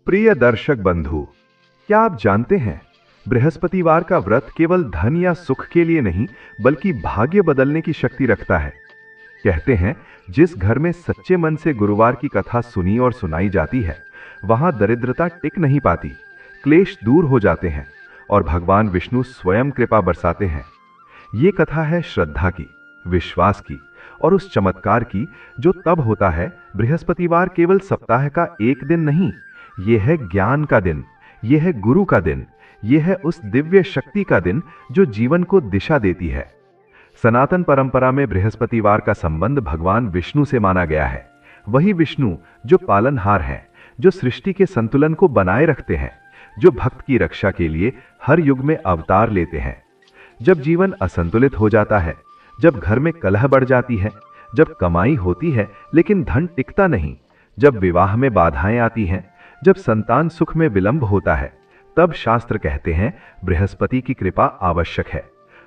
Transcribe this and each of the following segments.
प्रिय दर्शक बंधु, क्या आप जानते हैं बृहस्पतिवार का व्रत केवल धन या सुख के लिए नहीं बल्कि भाग्य बदलने की शक्ति रखता है। कहते हैं जिस घर में सच्चे मन से गुरुवार की कथा सुनी और सुनाई जाती है वहां दरिद्रता टिक नहीं पाती, क्लेश दूर हो जाते हैं और भगवान विष्णु स्वयं कृपा बरसाते हैं। ये कथा है श्रद्धा की, विश्वास की और उस चमत्कार की जो तब होता है बृहस्पतिवार केवल सप्ताह का एक दिन नहीं, यह है ज्ञान का दिन, यह है गुरु का दिन, यह है उस दिव्य शक्ति का दिन जो जीवन को दिशा देती है। सनातन परंपरा में बृहस्पतिवार का संबंध भगवान विष्णु से माना गया है। वही विष्णु जो पालनहार हैं, जो सृष्टि के संतुलन को बनाए रखते हैं, जो भक्त की रक्षा के लिए हर युग में अवतार लेते हैं। जब जीवन असंतुलित हो जाता है, जब घर में कलह बढ़ जाती है, जब कमाई होती है लेकिन धन टिकता नहीं, जब विवाह में बाधाएं आती हैं, जब संतान सुख में विलंब होता है, तब शास्त्र कहते हैं बृहस्पति की कृपा आवश्यक है।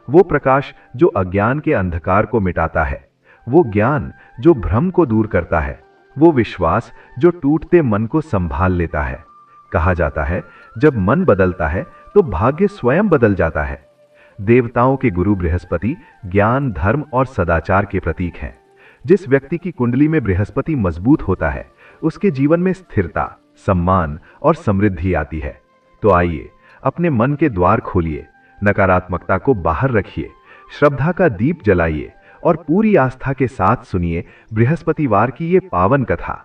वो प्रकाश जो अज्ञान के अंधकार को मिटाता है, वो ज्ञान जो भ्रम को दूर करता है, वो विश्वास जो टूटते मन को संभाल लेता है। कहा जाता है जब मन बदलता है तो भाग्य स्वयं बदल जाता है। देवताओं के गुरु बृहस्पति ज्ञान, धर्म और सदाचार के प्रतीक हैं। जिस व्यक्ति की कुंडली में बृहस्पति मजबूत होता है उसके जीवन में स्थिरता, सम्मान और समृद्धि आती है। तो आइए अपने मन के द्वार खोलिए, नकारात्मकता को बाहर रखिए, श्रद्धा का दीप जलाइए और पूरी आस्था के साथ सुनिए बृहस्पतिवार की ये पावन कथा।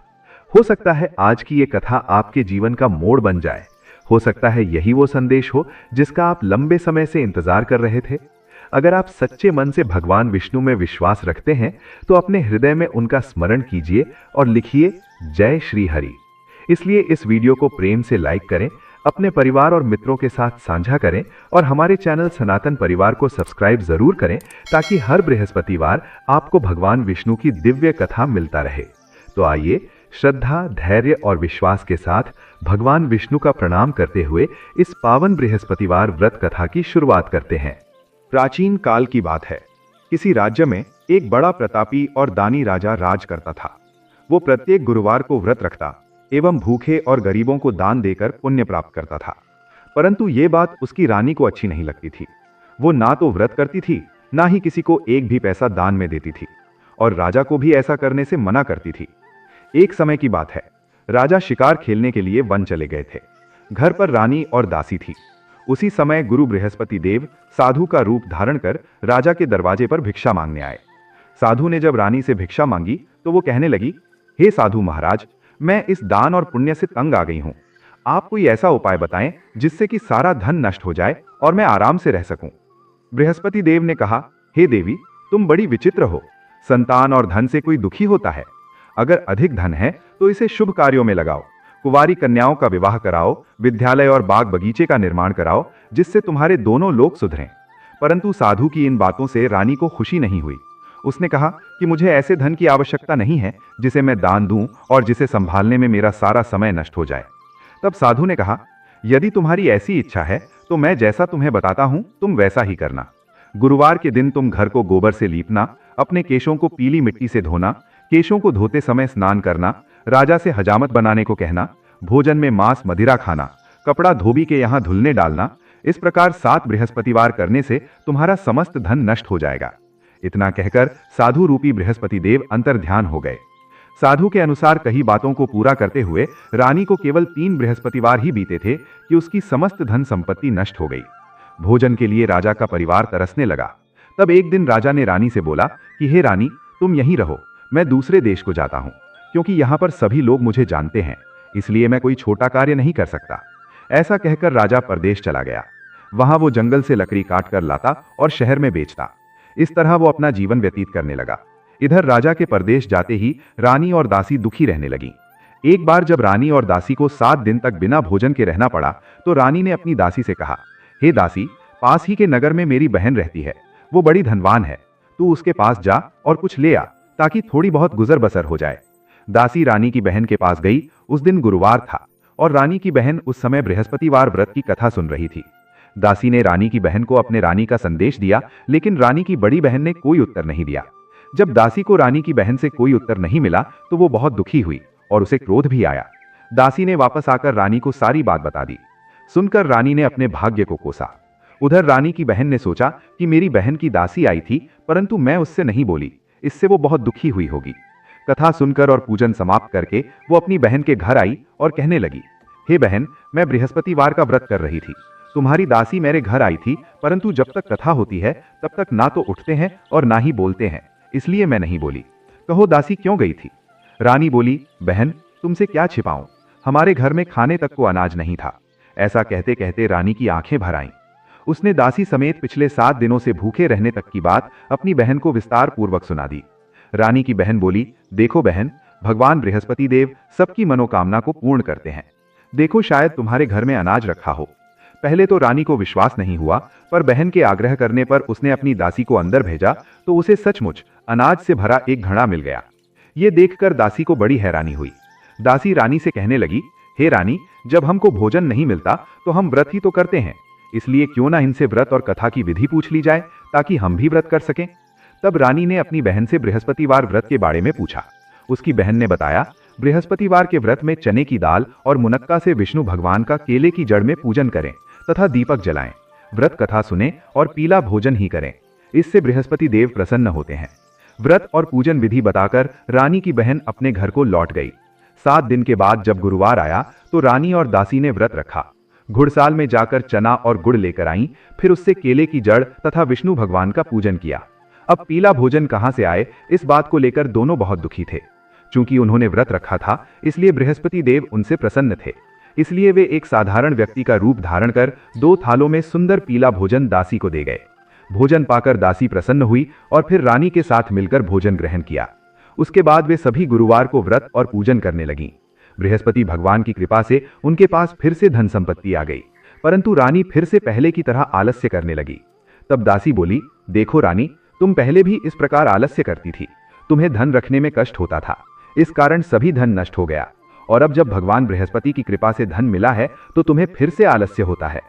हो सकता है आज की ये कथा आपके जीवन का मोड़ बन जाए। हो सकता है यही वो संदेश हो जिसका आप लंबे समय से इंतजार कर रहे थे। अगर आप सच्चे मन से भगवान विष्णु में विश्वास रखते हैं तो अपने हृदय में उनका स्मरण कीजिए और लिखिए जय श्री हरि। इसलिए इस वीडियो को प्रेम से लाइक करें, अपने परिवार और मित्रों के साथ साझा करें और हमारे चैनल सनातन परिवार को सब्सक्राइब जरूर करें ताकि हर बृहस्पतिवार आपको भगवान विष्णु की दिव्य कथा मिलता रहे। तो आइए श्रद्धा, धैर्य और विश्वास के साथ भगवान विष्णु का प्रणाम करते हुए इस पावन बृहस्पतिवार व्रत कथा की शुरुआत करते हैं। प्राचीन काल की बात है। किसी राज्य में एक बड़ा प्रतापी और दानी राजा राज करता था। वो प्रत्येक गुरुवार को व्रत रखता एवं भूखे और गरीबों को दान देकर पुण्य प्राप्त करता था। परंतु ये बात उसकी रानी को अच्छी नहीं लगती थी। वो ना तो व्रत करती थी, ना ही किसी को एक भी पैसा दान में देती थी और राजा को भी ऐसा करने से मना करती थी। एक समय की बात है, राजा शिकार खेलने के लिए वन चले गए थे। घर पर रानी और दासी थी। उसी समय गुरु बृहस्पति देव साधु का रूप धारण कर राजा के दरवाजे पर भिक्षा मांगने आए। साधु ने जब रानी से भिक्षा मांगी तो वो कहने लगी, हे साधु महाराज, मैं इस दान और पुण्य से तंग आ गई हूं। आप कोई ऐसा उपाय बताएं जिससे कि सारा धन नष्ट हो जाए और मैं आराम से रह सकूं। बृहस्पति देव ने कहा, हे देवी, तुम बड़ी विचित्र हो। संतान और धन से कोई दुखी होता है? अगर अधिक धन है तो इसे शुभ कार्यों में लगाओ। कुंवारी कन्याओं का विवाह कराओ, विद्यालय और बाग बगीचे का निर्माण कराओ, जिससे तुम्हारे दोनों लोग सुधरें। परंतु साधु की इन बातों से रानी को खुशी नहीं हुई। उसने कहा कि मुझे ऐसे धन की आवश्यकता नहीं है जिसे मैं दान दूं और जिसे संभालने में मेरा सारा समय नष्ट हो जाए। तब साधु ने कहा, यदि तुम्हारी ऐसी इच्छा है तो मैं जैसा तुम्हें बताता हूं तुम वैसा ही करना। गुरुवार के दिन तुम घर को गोबर से लीपना, अपने केशों को पीली मिट्टी से धोना, केशों को धोते समय स्नान करना, राजा से हजामत बनाने को कहना, भोजन में मांस मदिरा खाना, कपड़ा धोबी के यहाँ धुलने डालना। इस प्रकार 7 बृहस्पतिवार करने से तुम्हारा समस्त धन नष्ट हो जाएगा। इतना कहकर साधु रूपी बृहस्पति देव अंतर्ध्यान हो गए। साधु के अनुसार कही बातों को पूरा करते हुए रानी को केवल 3 बृहस्पतिवार ही बीते थे कि उसकी समस्त धन संपत्ति नष्ट हो गई। भोजन के लिए राजा का परिवार तरसने लगा। तब एक दिन राजा ने रानी से बोला कि हे रानी, तुम यहीं रहो, मैं दूसरे देश को जाता हूं, क्योंकि यहां पर सभी लोग मुझे जानते हैं, इसलिए मैं कोई छोटा कार्य नहीं कर सकता। ऐसा कहकर राजा परदेश चला गया। वहां वो जंगल से लकड़ी काट कर लाता और शहर में बेचता। इस तरह वो अपना जीवन व्यतीत करने लगा। इधर राजा के परदेश जाते ही रानी और दासी दुखी रहने लगी। एक बार जब रानी और दासी को 7 दिन तक बिना भोजन के रहना पड़ा तो रानी ने अपनी दासी से कहा, हे दासी, पास ही के नगर में मेरी बहन रहती है, वो बड़ी धनवान है, तू उसके पास जा और कुछ ले आ ताकि थोड़ी बहुत गुजर बसर हो जाए। दासी रानी की बहन के पास गई। उस दिन गुरुवार था और रानी की बहन उस समय बृहस्पतिवार व्रत की कथा सुन रही थी। दासी ने रानी की बहन को अपने रानी का संदेश दिया, लेकिन रानी की बड़ी बहन ने कोई उत्तर नहीं दिया। जब दासी को रानी की बहन से कोई उत्तर नहीं मिला तो वो बहुत दुखी हुई और उसे क्रोध भी आया। दासी ने वापस आकर रानी को सारी बात बता दी। सुनकर रानी ने अपने भाग्य को कोसा। उधर रानी की बहन ने सोचा कि मेरी बहन की दासी आई थी, परंतु मैं उससे नहीं बोली, इससे वो बहुत दुखी हुई होगी। कथा सुनकर और पूजन समाप्त करके वो अपनी बहन के घर आई और कहने लगी, हे बहन, मैं बृहस्पतिवार का व्रत कर रही थी। तुम्हारी दासी मेरे घर आई थी, परंतु जब तक कथा होती है तब तक ना तो उठते हैं और ना ही बोलते हैं, इसलिए मैं नहीं बोली। कहो दासी क्यों गई थी? रानी बोली, बहन तुमसे क्या छिपाऊं, हमारे घर में खाने तक को अनाज नहीं था। ऐसा कहते कहते रानी की आंखें भर आईं। उसने दासी समेत पिछले 7 दिनों से भूखे रहने तक की बात अपनी बहन को विस्तार पूर्वक सुना दी। रानी की बहन बोली, देखो बहन, भगवान बृहस्पति देव सबकी मनोकामना को पूर्ण करते हैं। देखो शायद तुम्हारे घर में अनाज रखा हो। पहले तो रानी को विश्वास नहीं हुआ, पर बहन के आग्रह करने पर उसने अपनी दासी को अंदर भेजा तो उसे सचमुच अनाज से भरा एक घड़ा मिल गया। ये देखकर दासी को बड़ी हैरानी हुई। दासी रानी से कहने लगी, हे रानी, जब हमको भोजन नहीं मिलता तो हम व्रत ही तो करते हैं, इसलिए क्यों ना इनसे व्रत और कथा की विधि पूछ ली जाए ताकि हम भी व्रत कर सकें। तब रानी ने अपनी बहन से बृहस्पतिवार व्रत के बारे में पूछा। उसकी बहन ने बताया, बृहस्पतिवार के व्रत में चने की दाल और मुनक्का से विष्णु भगवान का केले की जड़ में पूजन करें तथा दीपक जलाएं, व्रत कथा सुने और पीला भोजन ही करें, इससे बृहस्पति देव प्रसन्न होते हैं। व्रत और पूजन विधि बताकर रानी की बहन अपने घर को लौट गई। 7 दिन के बाद जब गुरुवार आया तो रानी और दासी ने व्रत रखा। घुड़साल में जाकर चना और गुड़ लेकर आईं, फिर उससे केले की जड़ तथा विष्णु भगवान का पूजन किया। अब पीला भोजन कहां से आए, इस बात को लेकर दोनों बहुत दुखी थे। चूंकि उन्होंने व्रत रखा था, इसलिए बृहस्पति देव उनसे प्रसन्न थे। इसलिए वे एक साधारण व्यक्ति का रूप धारण कर 2 थालों में सुंदर पीला भोजन दासी को दे गए। भोजन पाकर दासी प्रसन्न हुई और फिर रानी के साथ मिलकर भोजन ग्रहण किया। उसके बाद वे सभी गुरुवार को व्रत और पूजन करने लगीं। बृहस्पति भगवान की कृपा से उनके पास फिर से धन संपत्ति आ गई, परंतु रानी फिर से पहले की तरह आलस्य करने लगी। तब दासी बोली, देखो रानी, तुम पहले भी इस प्रकार आलस्य करती थी, तुम्हें धन रखने में कष्ट होता था, इस कारण सभी धन नष्ट हो गया, और अब जब भगवान बृहस्पति की कृपा से धन मिला है तो तुम्हें फिर से आलस्य होता है।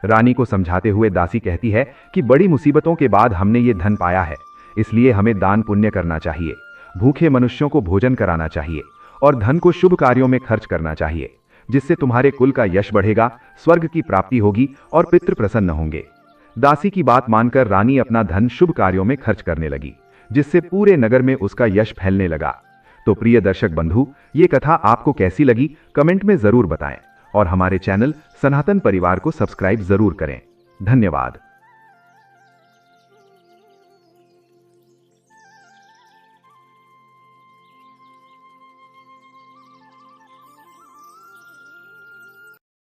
रानी को समझाते हुए दासी कहती है कि बड़ी मुसीबतों के बाद हमने ये धन पाया है, इसलिए हमें दान पुण्य करना चाहिए, भूखे मनुष्यों को भोजन कराना चाहिए और धन को शुभ कार्यों में खर्च करना चाहिए, जिससे तुम्हारे कुल का यश बढ़ेगा, स्वर्ग की प्राप्ति होगी और पितृ प्रसन्न होंगे। दासी की बात मानकर रानी अपना धन शुभ कार्यों में खर्च करने लगी, जिससे पूरे नगर में उसका यश फैलने लगा। तो प्रिय दर्शक बंधु, ये कथा आपको कैसी लगी कमेंट में जरूर बताएं और हमारे चैनल सनातन परिवार को सब्सक्राइब जरूर करें। धन्यवाद।